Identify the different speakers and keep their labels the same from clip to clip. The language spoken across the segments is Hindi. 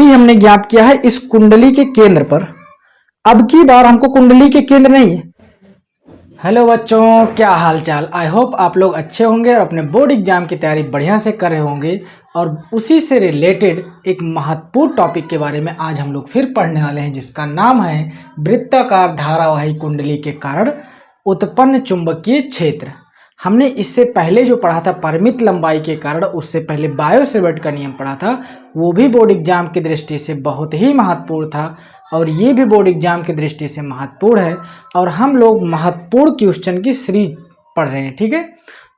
Speaker 1: भी हमने ज्ञात किया है इस कुंडली के केंद्र पर। अब की बार हमको कुंडली के केंद्र नहीं है। हेलो बच्चों, क्या हाल चाल। आई होप आप लोग अच्छे होंगे और अपने बोर्ड एग्जाम की तैयारी बढ़िया से कर रहे होंगे। और उसी से रिलेटेड एक महत्वपूर्ण टॉपिक के बारे में आज हम लोग फिर पढ़ने वाले हैं, जिसका नाम है वृत्ताकार धारावाही कुंडली के कारण उत्पन्न चुंबकीय क्षेत्र। हमने इससे पहले जो पढ़ा था परिमित लंबाई के कारण, उससे पहले बायो-सेवर्ट का नियम पढ़ा था, वो भी बोर्ड एग्जाम की दृष्टि से बहुत ही महत्वपूर्ण था और ये भी बोर्ड एग्जाम की दृष्टि से महत्वपूर्ण है। और हम लोग महत्वपूर्ण क्वेश्चन की सीरीज पढ़ रहे हैं, ठीक है।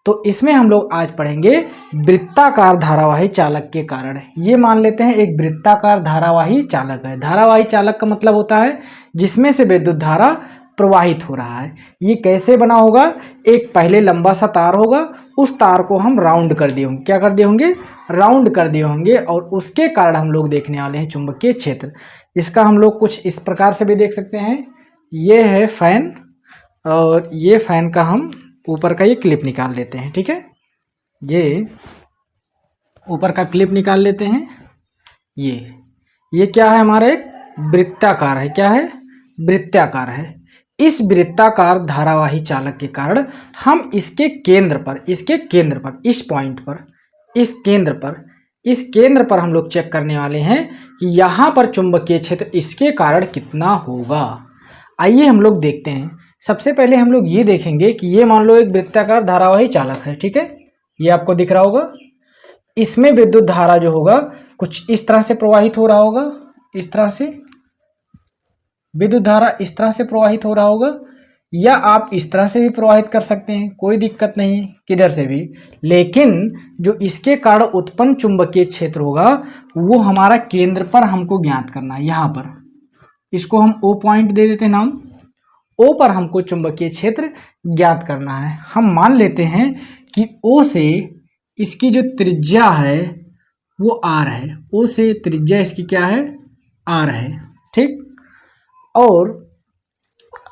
Speaker 1: तो इसमें हम लोग आज पढ़ेंगे वृत्ताकार धारावाही चालक के कारण। ये मान लेते हैं एक वृत्ताकार धारावाही चालक है। धारावाही चालक का मतलब होता है जिसमें से विद्युत धारा प्रवाहित हो रहा है। ये कैसे बना होगा? एक पहले लंबा सा तार होगा, उस तार को हम राउंड कर दिए होंगे। क्या कर दिए होंगे? राउंड कर दिए होंगे। और उसके कारण हम लोग देखने वाले हैं चुंबकीय क्षेत्र। इसका हम लोग कुछ इस प्रकार से भी देख सकते हैं। ये है फैन और ये फैन का हम ऊपर का ये क्लिप निकाल लेते हैं, ठीक है। ये ऊपर का क्लिप निकाल लेते हैं। ये क्या है? हमारा एक वृत्ताकार है। क्या है? वृत्ताकार है। इस वृत्ताकार धारावाही चालक के कारण हम इसके केंद्र पर इस पॉइंट पर, इस केंद्र पर हम लोग चेक करने वाले हैं कि यहाँ पर चुंबकीय क्षेत्र इसके कारण कितना होगा। आइए हम लोग देखते हैं। सबसे पहले हम लोग ये देखेंगे कि ये मान लो एक वृत्ताकार धारावाही चालक है, ठीक है। ये आपको दिख रहा होगा। इसमें विद्युत धारा जो होगा कुछ इस तरह से प्रवाहित हो रहा होगा। इस तरह से विद्युत धारा इस तरह से प्रवाहित हो रहा होगा, या आप इस तरह से भी प्रवाहित कर सकते हैं, कोई दिक्कत नहीं है, किधर से भी। लेकिन जो इसके कारण उत्पन्न चुंबकीय क्षेत्र होगा वो हमारा केंद्र पर हमको ज्ञात करना है। यहाँ पर इसको हम O पॉइंट दे देते हैं नाम। O पर हमको चुंबकीय क्षेत्र ज्ञात करना है। हम मान लेते हैं कि O से इसकी जो त्रिज्या है वो R है। O से त्रिज्या इसकी क्या है? R है, ठीक। और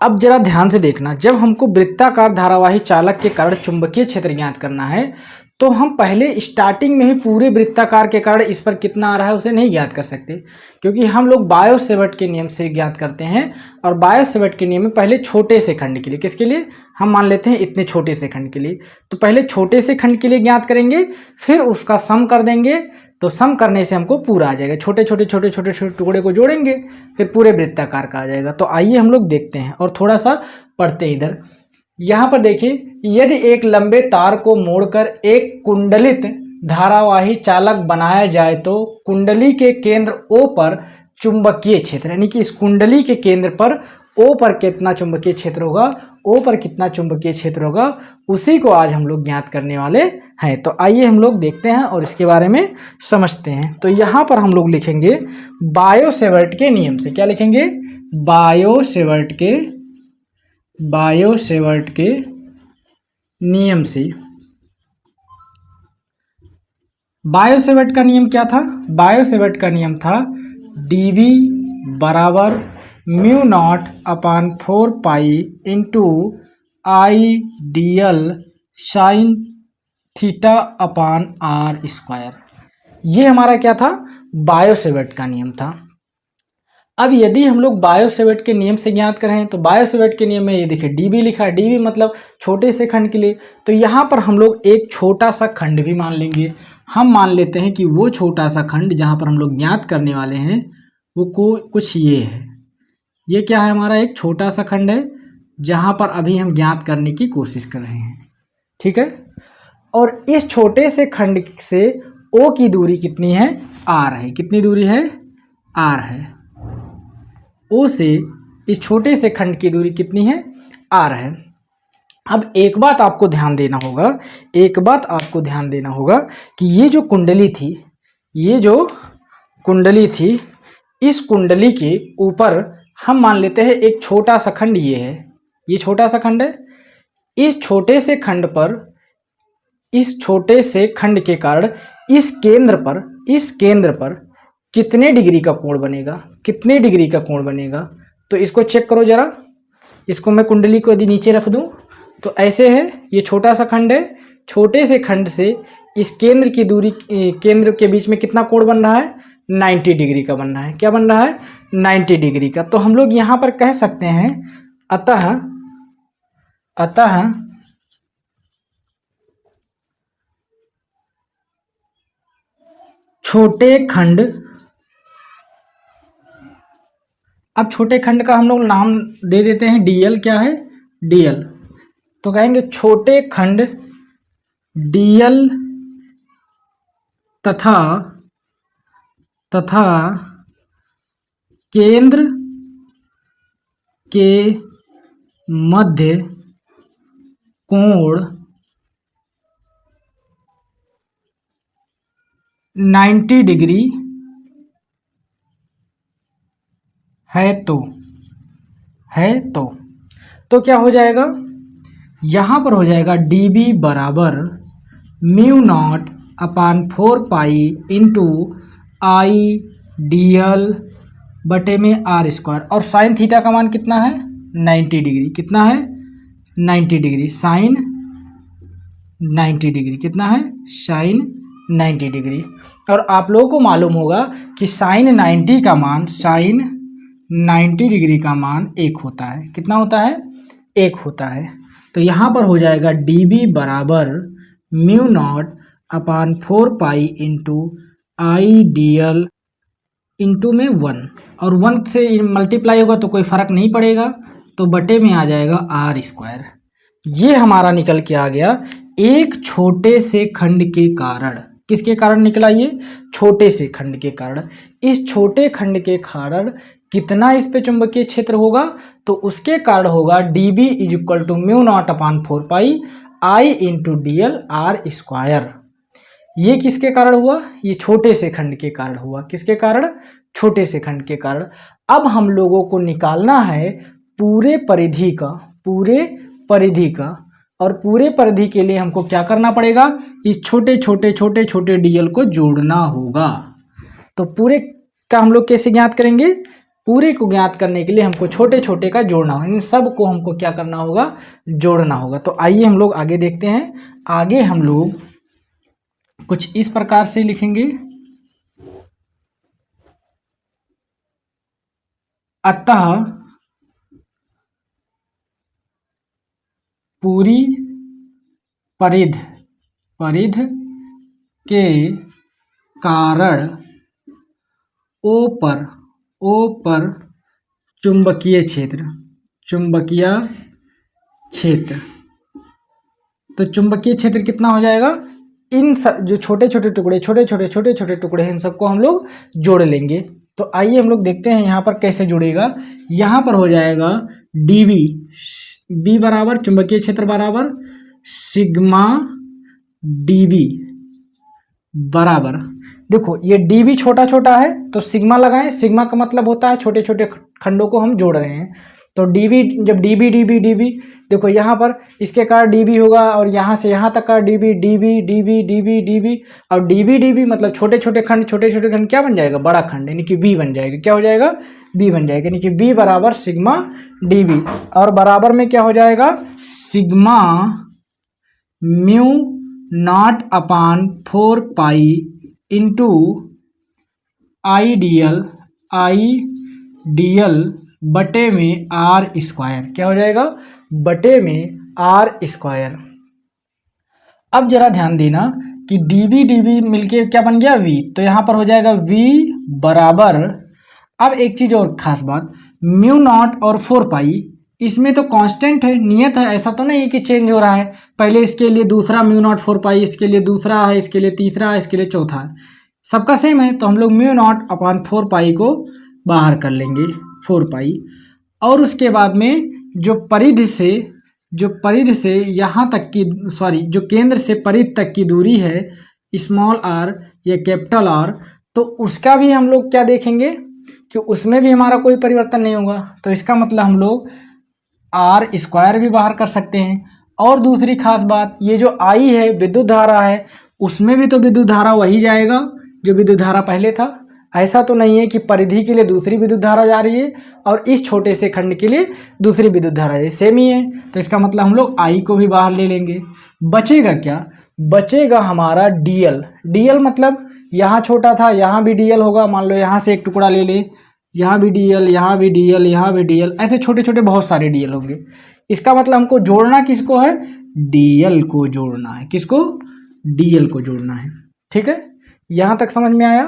Speaker 1: अब जरा ध्यान से देखना, जब हमको वृत्ताकार धारावाही चालक के कारण चुंबकीय क्षेत्र ज्ञात करना है तो हम पहले स्टार्टिंग में ही पूरे वृत्ताकार के कारण इस पर कितना आ रहा है उसे नहीं ज्ञात कर सकते, क्योंकि हम लोग बायो-सेवर्ट के नियम से ज्ञात करते हैं। और बायो-सेवर्ट के नियम में पहले छोटे से खंड के लिए, किसके लिए? हम मान लेते हैं इतने छोटे से खंड के लिए, तो पहले छोटे से खंड के लिए ज्ञात करेंगे, फिर उसका सम कर देंगे। तो सम करने से हमको पूरा आ जाएगा। छोटे छोटे टुकड़े को जोड़ेंगे, फिर पूरे वृत्ताकार का आ जाएगा। तो आइए हम लोग देखते हैं और थोड़ा सा पढ़ते हैं इधर। यहाँ पर देखिए, यदि एक लंबे तार को मोड़कर एक कुंडलित धारावाही चालक बनाया जाए तो कुंडली के केंद्र O पर चुंबकीय क्षेत्र, यानी कि इस कुंडली के केंद्र पर O पर कितना चुंबकीय क्षेत्र होगा, O पर कितना चुंबकीय क्षेत्र होगा, उसी को आज हम लोग ज्ञात करने वाले हैं। तो आइए हम लोग देखते हैं और इसके बारे में समझते हैं। तो यहाँ पर हम लोग लिखेंगे बायो-सेवर्ट के नियम से। क्या लिखेंगे? बायो-सेवर्ट के नियम से। बायो-सेवर्ट का नियम क्या था? बायो-सेवर्ट का नियम था dV बराबर μ0/4 pi into ideal sine theta upon R square. ये हमारा क्या था? बायो-सेवर्ट का नियम था। अब यदि हम लोग बायो-सेवर्ट के नियम से ज्ञात करें तो बायो-सेवर्ट के नियम में ये देखिए dB लिखा है। dB मतलब छोटे से खंड के लिए। तो यहाँ पर हम लोग एक छोटा सा खंड भी मान लेंगे। हम मान लेते हैं कि वो छोटा सा खंड जहाँ पर हम लोग ज्ञात करने वाले हैं वो कुछ ये है। ये क्या है? हमारा एक छोटा सा खंड है जहाँ पर अभी हम ज्ञात करने की कोशिश कर रहे हैं, ठीक है। और इस छोटे से खंड से O की दूरी कितनी है? R है। कितनी दूरी है? R है। O से इस छोटे से खंड की दूरी कितनी है? R है। अब एक बात आपको ध्यान देना होगा कि ये जो कुंडली थी, इस कुंडली के ऊपर हम मान लेते हैं एक छोटा सा खंड ये है। ये छोटा सा खंड है। इस छोटे से खंड के कारण इस केंद्र पर कितने डिग्री का कोण बनेगा? तो इसको चेक करो जरा। इसको मैं कुंडली को यदि नीचे रख दूं तो ऐसे है। ये छोटा सा खंड है। छोटे से खंड से इस केंद्र की दूरी, केंद्र के बीच में कितना कोण बन रहा है? 90 डिग्री का बन रहा है। क्या बन रहा है? 90 डिग्री का। तो हम लोग यहाँ पर कह सकते हैं अतः छोटे खंड, अब छोटे खंड का हम लोग नाम दे देते हैं डीएल। क्या है? डीएल। तो कहेंगे छोटे खंड डीएल तथा केंद्र के मध्य कोण 90 डिग्री है तो क्या हो जाएगा? यहाँ पर हो जाएगा dB बराबर mu naught upon 4 pi into आई DL बटे में आर स्क्वायर। और साइन थीटा का मान कितना है? 90 डिग्री। कितना है? 90 डिग्री। साइन 90 डिग्री कितना है? Sine 90 degree. और आप लोगों को मालूम होगा कि साइन 90 का मान, साइन 90 डिग्री का मान 1 होता है। कितना होता है? 1 होता है। तो यहाँ पर हो जाएगा dB बराबर mu naught upon 4 pi into आई DL इंटू में 1, और 1 से मल्टीप्लाई होगा तो कोई फ़र्क नहीं पड़ेगा, तो बटे में आ जाएगा आर स्क्वायर। ये हमारा निकल के आ गया एक छोटे से खंड के कारण। किसके कारण निकला ये? छोटे से खंड के कारण। इस छोटे खंड के कारण कितना इस पे चुंबकीय क्षेत्र होगा? तो उसके कारण होगा dB is equal to mu naught upon 4 pi I into DL r square. ये किसके कारण हुआ? ये छोटे से खंड के कारण हुआ। किसके कारण? छोटे से खंड के कारण। अब हम लोगों को निकालना है पूरे परिधि का, और पूरे परिधि के लिए हमको क्या करना पड़ेगा? इस छोटे छोटे DL को जोड़ना होगा। तो पूरे का हम लोग कैसे ज्ञात करेंगे? पूरे को ज्ञात करने के लिए हमको छोटे छोटे का जोड़ना होगा। इन सब को हमको क्या करना होगा? जोड़ना होगा। तो आइए हम लोग आगे देखते हैं। आगे हम लोग कुछ इस प्रकार से लिखेंगे, अतः पूरी परिध के कारण O पर चुंबकीय क्षेत्र। तो चुंबकीय क्षेत्र कितना हो जाएगा? इन सब जो छोटे छोटे टुकड़े हैं, इन सबको हम लोग जोड़ लेंगे। तो आइए हम लोग देखते हैं यहाँ पर कैसे जुड़ेगा। यहाँ पर हो जाएगा dB, B बराबर चुंबकीय क्षेत्र बराबर सिग्मा dB बराबर, देखो ये dB छोटा छोटा है तो सिग्मा लगाएं। सिग्मा का मतलब होता है छोटे छोटे खंडों को हम जोड़ रहे हैं। तो dB, जब dB देखो यहाँ पर इसके कारण dB होगा, और यहाँ से यहाँ तक का dB और dB मतलब छोटे छोटे खंड क्या बन जाएगा? बड़ा खंड, यानी कि B बन जाएगा। क्या हो जाएगा? B बन जाएगा, यानी कि B बराबर सिग्मा dB, और बराबर में क्या हो जाएगा? Sigma mu naught upon 4 pi into आई DL बटे में आर स्क्वायर। क्या हो जाएगा? बटे में आर स्क्वायर। अब जरा ध्यान देना कि dB मिलके क्या बन गया? V। तो यहाँ पर हो जाएगा V बराबर, अब एक चीज़ और खास बात, म्यू नॉट और 4 पाई इसमें तो कांस्टेंट है, नियत है, ऐसा तो नहीं है कि चेंज हो रहा है। पहले इसके लिए दूसरा म्यू नॉट 4 पाई, इसके लिए दूसरा है, इसके लिए तीसरा है, इसके लिए चौथा है, सबका सेम है। तो हम लोग म्यू नॉट अपान 4 पाई को बाहर कर लेंगे, 4 पाई। और उसके बाद में जो परिधि से यहाँ तक की, जो केंद्र से परिधि तक की दूरी है स्मॉल r या कैपिटल R, तो उसका भी हम लोग क्या देखेंगे कि उसमें भी हमारा कोई परिवर्तन नहीं होगा। तो इसका मतलब हम लोग आर स्क्वायर भी बाहर कर सकते हैं। और दूसरी खास बात, ये जो I है विद्युत धारा है, उसमें भी तो विद्युत धारा वही जाएगा जो विद्युत धारा पहले था। ऐसा तो नहीं है कि परिधि के लिए दूसरी विद्युत धारा जा रही है और इस छोटे से खंड के लिए दूसरी विद्युत धारा, ये सेम ही है। तो इसका मतलब हम लोग I को भी बाहर ले लेंगे। बचेगा क्या? बचेगा हमारा DL। DL मतलब यहाँ छोटा था, यहाँ भी डीएल होगा, मान लो यहाँ से एक टुकड़ा ले ले, यहाँ भी डीएल, यहाँ भी डीएल, यहाँ भी डीएल, ऐसे छोटे छोटे बहुत सारे डीएल होंगे। इसका मतलब हमको जोड़ना किसको है, डीएल को जोड़ना है। किसको, डीएल को जोड़ना है। ठीक है, यहाँ तक समझ में आया।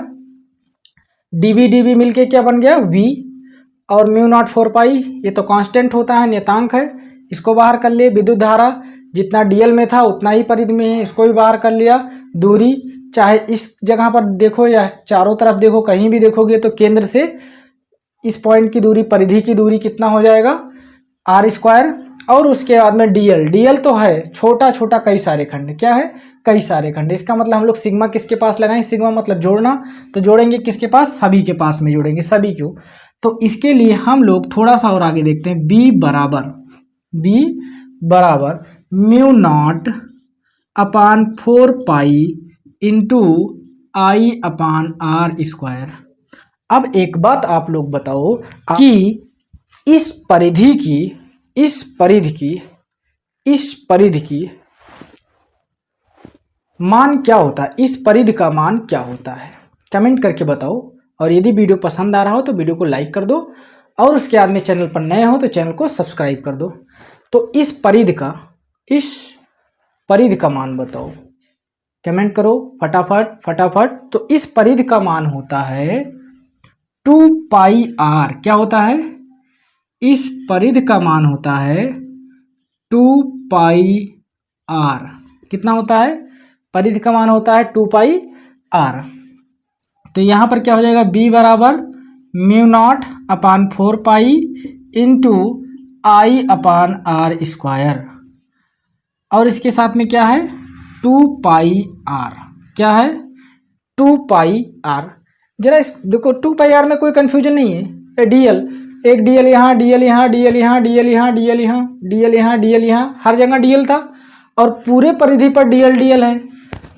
Speaker 1: डीबी डीबी मिलके क्या बन गया, वी, और म्यू नॉट 4 पाई, ये तो कांस्टेंट होता है, नियतांक है, इसको बाहर कर लिए। विद्युत धारा जितना डीएल में था उतना ही परिधि में है, इसको भी बाहर कर लिया। दूरी चाहे इस जगह पर देखो या चारों तरफ देखो, कहीं भी देखोगे तो केंद्र से इस पॉइंट की दूरी, परिधि की दूरी कितना हो जाएगा, आर स्क्वायर। और उसके बाद में डीएल, डीएल तो है छोटा छोटा कई सारे खंड, क्या है, कई सारे खंड। इसका मतलब हम लोग सिग्मा किसके पास लगाएं, सिग्मा मतलब जोड़ना, तो जोड़ेंगे किसके पास, सभी के पास में जोड़ेंगे, सभी क्यों। तो इसके लिए हम लोग थोड़ा सा और आगे देखते हैं। बी बराबर mu naught upon 4 pi into I upon r square. अब एक बात आप लोग बताओ कि इस परिधि की मान क्या होता है, इस परिधि का मान क्या होता है, कमेंट करके बताओ। और यदि वीडियो पसंद आ रहा हो तो वीडियो को लाइक कर दो, और उसके बाद में चैनल पर नए हो तो चैनल को सब्सक्राइब कर दो। तो इस परिधि का मान बताओ, कमेंट करो फटाफट। तो इस परिधि का मान होता है 2 पाई आर। क्या होता है, इस परिधि का मान होता है 2 पाई आर। कितना होता है, परिधि का मान होता है 2 पाई आर। तो यहाँ पर क्या हो जाएगा, बी बराबर mu naught upon 4 pi into I upon r square, और इसके साथ में क्या है 2 पाई आर। क्या है, 2 पाई आर। जरा इस देखो 2 पाई आर में कोई कंफ्यूजन नहीं है। डीएल, एक डीएल यहाँ, डीएल यहाँ, डीएल यहाँ, डीएल यहाँ, डीएल यहाँ, डीएल यहाँ, डीएल यहाँ, हर जगह डीएल था, और पूरे परिधि पर डीएल है,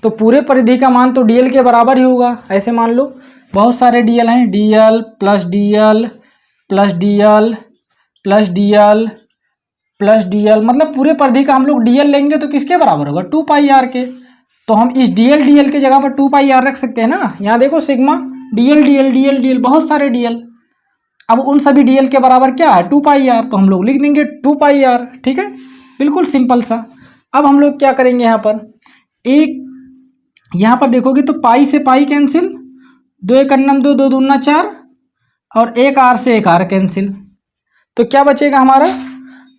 Speaker 1: तो पूरे परिधि का मान तो डीएल के बराबर ही होगा। ऐसे मान लो बहुत सारे डीएल हैं, DL plus DL plus DL plus DL plus DL, मतलब पूरे परिधि का हम लोग डीएल लेंगे तो किसके बराबर होगा, 2 पाई आर के। तो हम इस डीएल के जगह पर 2 पाई आर रख सकते हैं ना। यहाँ देखो सिग्मा डीएल बहुत सारे डीएल, अब उन सभी डीएल के बराबर क्या है, 2 पाई आर, तो हम लोग लिख देंगे 2 पाई आर। ठीक है, बिल्कुल सिंपल सा। अब हम लोग क्या करेंगे, यहाँ पर यहाँ पर देखोगे तो पाई से पाई कैंसिल, 2 एक अन्नम 2, 2 दूना 4, और एक आर से एक आर कैंसिल, तो क्या बचेगा हमारा,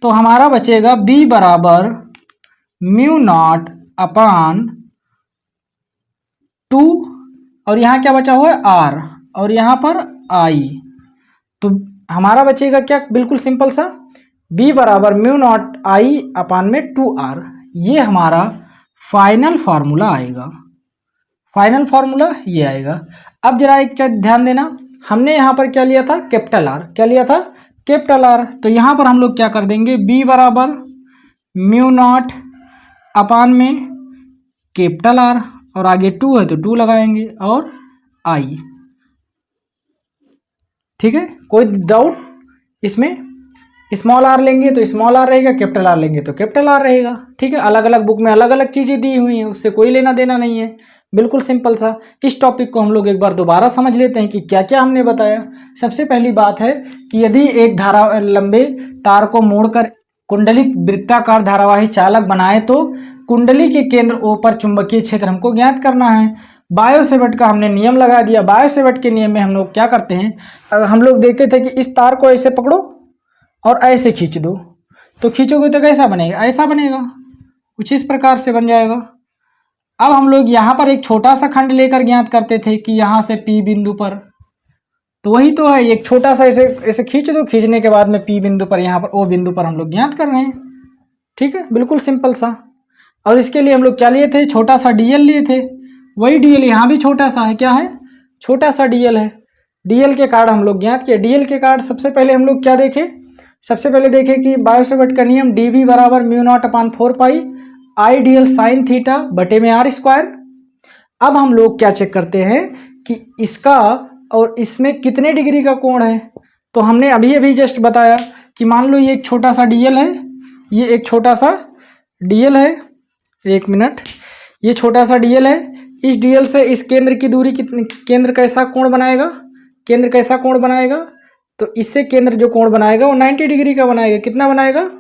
Speaker 1: तो हमारा बचेगा बी बराबर म्यू नॉट अपान 2, और यहाँ क्या बचा हुआ है आर, और यहाँ पर आई, तो हमारा बचेगा क्या, बिल्कुल सिंपल सा, b बराबर म्यू नॉट आई अपान में 2r। ये हमारा फाइनल फार्मूला आएगा, फाइनल फार्मूला ये आएगा। अब जरा एक चीज ध्यान देना, हमने यहाँ पर क्या लिया था, कैपिटल आर, क्या लिया था, कैपिटल आर। तो यहाँ पर हम लोग क्या कर देंगे, b बराबर म्यू नॉट अपान में कैपिटल आर, और आगे 2 है तो 2 लगाएंगे, और आई। ठीक है, कोई डाउट इसमें, स्मॉल आर लेंगे तो स्मॉल आर रहेगा, कैपिटल आर लेंगे तो कैपिटल आर रहेगा। ठीक है, अलग अलग बुक में अलग अलग चीज़ें दी हुई हैं, उससे कोई लेना देना नहीं है, बिल्कुल सिंपल सा। इस टॉपिक को हम लोग एक बार दोबारा समझ लेते हैं कि क्या क्या हमने बताया। सबसे पहली बात है कि यदि एक धारा लंबे तार को मोड़कर कुंडलित वृत्ताकार धारावाही चालक बनाए तो कुंडली के केंद्र ओ पर चुंबकीय क्षेत्र हमको ज्ञात करना है। बायो सेवर्ट का हमने नियम लगा दिया। बायो सेवर्ट के नियम में हम लोग क्या करते हैं, हम लोग देखते थे कि इस तार को ऐसे पकड़ो और ऐसे खींच दो, तो खींचोगे तो कैसा बनेगा, ऐसा बनेगा, कुछ इस प्रकार से बन जाएगा। अब हम लोग यहाँ पर एक छोटा सा खंड लेकर ज्ञात करते थे कि यहाँ से P बिंदु पर, तो वही तो है, एक छोटा सा ऐसे ऐसे खींच दो, खींचने के बाद में P बिंदु पर, यहाँ पर O बिंदु पर हम लोग ज्ञात कर रहे हैं। ठीक है, बिल्कुल सिंपल सा। और इसके लिए हम लोग क्या लिए थे, छोटा सा DL लिए थे, वही DL यहाँ भी छोटा सा है, क्या है, छोटा सा DL है। DL के कार्ड हम लोग ज्ञात किए। DL के कार्ड सबसे पहले हम लोग क्या देखे, सबसे पहले देखे कि बायो सेवर्ट का नियम dV बराबर म्यू नॉट अपान 4 पाई आई DL साइन थीटा बटे में R स्क्वायर। अब हम लोग क्या चेक करते हैं कि इसका और इसमें कितने डिग्री का कोण है। तो हमने अभी अभी जस्ट बताया कि मान लो ये एक छोटा सा DL है, ये एक छोटा सा DL है, एक मिनट, ये छोटा सा DL है, इस डीएल से इस केंद्र की दूरी कितनी, केंद्र कैसा कोण बनाएगा, केंद्र कैसा कोण बनाएगा, तो इससे केंद्र जो कोण बनाएगा वो 90 डिग्री का बनाएगा। कितना बनाएगा,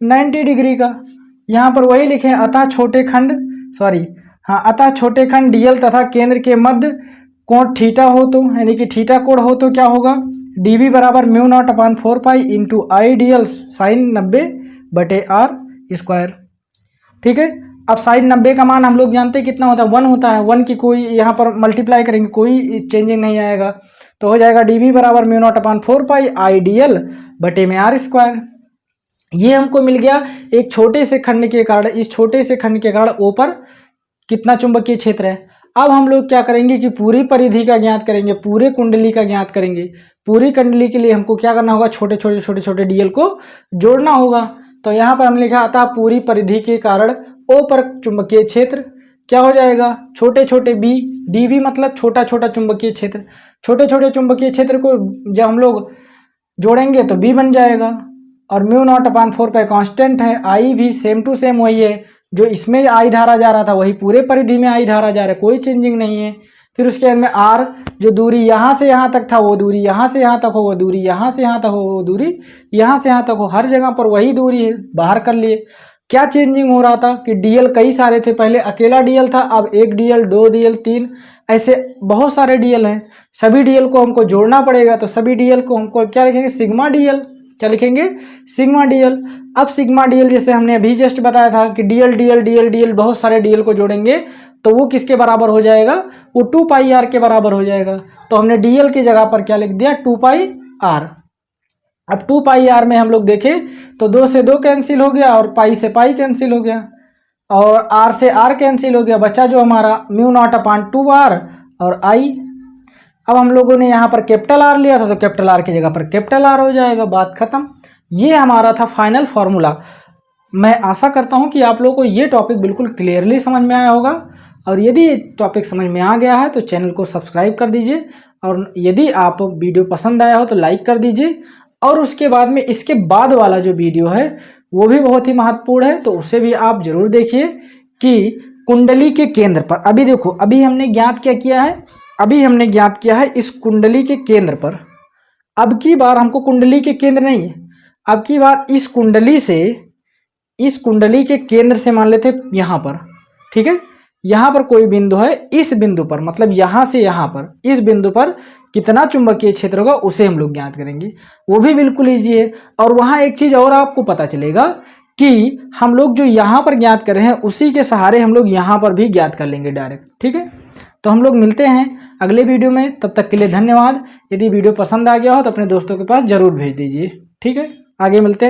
Speaker 1: 90 डिग्री का। यहाँ पर वही लिखे अतः छोटे खंड, अतः छोटे खंड डीएल तथा केंद्र के मध्य कोण थीटा हो तो, यानी कि थीटा कोण हो तो क्या होगा, डीबी बराबर μ0/4 पाई इंटू आई डीएल साइन 90/r²। ठीक है। अब साइन 90 का मान हम लोग जानते हैं कितना होता है, 1 होता है। 1 की कोई यहाँ पर मल्टीप्लाई करेंगे कोई चेंजिंग नहीं आएगा, तो हो जाएगा डीबी बराबर μ0/4 पाई आई डीएल बटे में r²। ये हमको मिल गया एक छोटे से खंड के कारण, इस छोटे से खंड के कारण ओ पर कितना चुंबकीय क्षेत्र है। अब हम लोग क्या करेंगे कि पूरी परिधि का ज्ञात करेंगे, पूरे कुंडली का ज्ञात करेंगे। पूरी कुंडली के लिए हमको क्या करना होगा, छोटे छोटे छोटे छोटे डीएल को जोड़ना होगा। तो यहाँ पर हम लिखा अतः पूरी परिधि के कारण ओ पर चुंबकीय क्षेत्र क्या हो जाएगा, छोटे छोटे बी, डीबी मतलब छोटा छोटा चुंबकीय क्षेत्र। छोटे छोटे चुंबकीय क्षेत्र को जब हम लोग जोड़ेंगे तो बी बन जाएगा, और μ0/4 पाई कांस्टेंट है। आई भी सेम टू सेम वही है, जो इसमें आई धारा जा रहा था वही पूरे परिधि में आई धारा जा रहा है, कोई चेंजिंग नहीं है। फिर उसके बाद में आर, जो दूरी यहाँ से यहाँ तक था वो दूरी यहाँ से यहाँ तक हो, वो दूरी यहाँ से यहाँ तक हो, वो दूरी यहाँ से यहाँ तक हो, हर जगह पर वही दूरी है, बाहर कर लिए। क्या चेंजिंग हो रहा था कि डीएल कई सारे थे, पहले अकेला डीएल था, अब 1 डीएल 2 डीएल 3 ऐसे बहुत सारे डीएल हैं। सभी डीएल को हमको जोड़ना पड़ेगा, तो सभी डीएल को हमको क्या लिखेंगे, सिग्मा डीएल। क्या लिखेंगे, सिग्मा डीएल। अब सिग्मा डीएल जैसे हमने अभी जस्ट बताया था कि डीएल डीएल डीएल डीएल बहुत सारे डीएल को जोड़ेंगे तो वो किसके बराबर हो जाएगा, वो 2 पाई आर के बराबर हो जाएगा। तो हमने डीएल की जगह पर क्या लिख दिया, 2 पाई आर। अब 2 पाई आर में हम लोग देखें तो 2 से 2 कैंसिल हो गया, और पाई से पाई कैंसिल हो गया, और आर से आर कैंसिल हो गया, बचा जो हमारा μ0/2r और आई। अब हम लोगों ने यहाँ पर कैपिटल आर लिया था, तो कैपिटल आर की जगह पर कैपिटल आर हो जाएगा, बात खत्म। ये हमारा था फाइनल फार्मूला। मैं आशा करता हूँ कि आप लोगों को ये टॉपिक बिल्कुल क्लियरली समझ में आया होगा, और यदि ये टॉपिक समझ में आ गया है तो चैनल को सब्सक्राइब कर दीजिए, और यदि आप वीडियो पसंद आया हो तो लाइक कर दीजिए। और उसके बाद में इसके बाद वाला जो वीडियो है वो भी बहुत ही महत्वपूर्ण है, तो उसे भी आप जरूर देखिए कि कुंडली के केंद्र पर, अभी देखो अभी हमने ज्ञात क्या किया है, अभी हमने ज्ञात किया है इस कुंडली के केंद्र पर। अब की बार हमको कुंडली के केंद्र नहीं है, अब की बार इस कुंडली से, इस कुंडली के केंद्र से मान लेते यहाँ पर, ठीक है, यहाँ पर कोई बिंदु है, इस बिंदु पर मतलब यहाँ से यहाँ पर, इस बिंदु पर कितना चुंबकीय क्षेत्र होगा उसे हम लोग ज्ञात करेंगे। वो भी बिल्कुल ईजी है। और वहाँ एक चीज़ और आपको पता चलेगा कि हम लोग जो यहाँ पर ज्ञात कर रहे हैं उसी के सहारे हम लोग यहाँ पर भी ज्ञात कर लेंगे डायरेक्ट। ठीक है, तो हम लोग मिलते हैं अगले वीडियो में, तब तक के लिए धन्यवाद। यदि वीडियो पसंद आ गया हो तो अपने दोस्तों के पास जरूर भेज दीजिए। ठीक है, आगे मिलते हैं।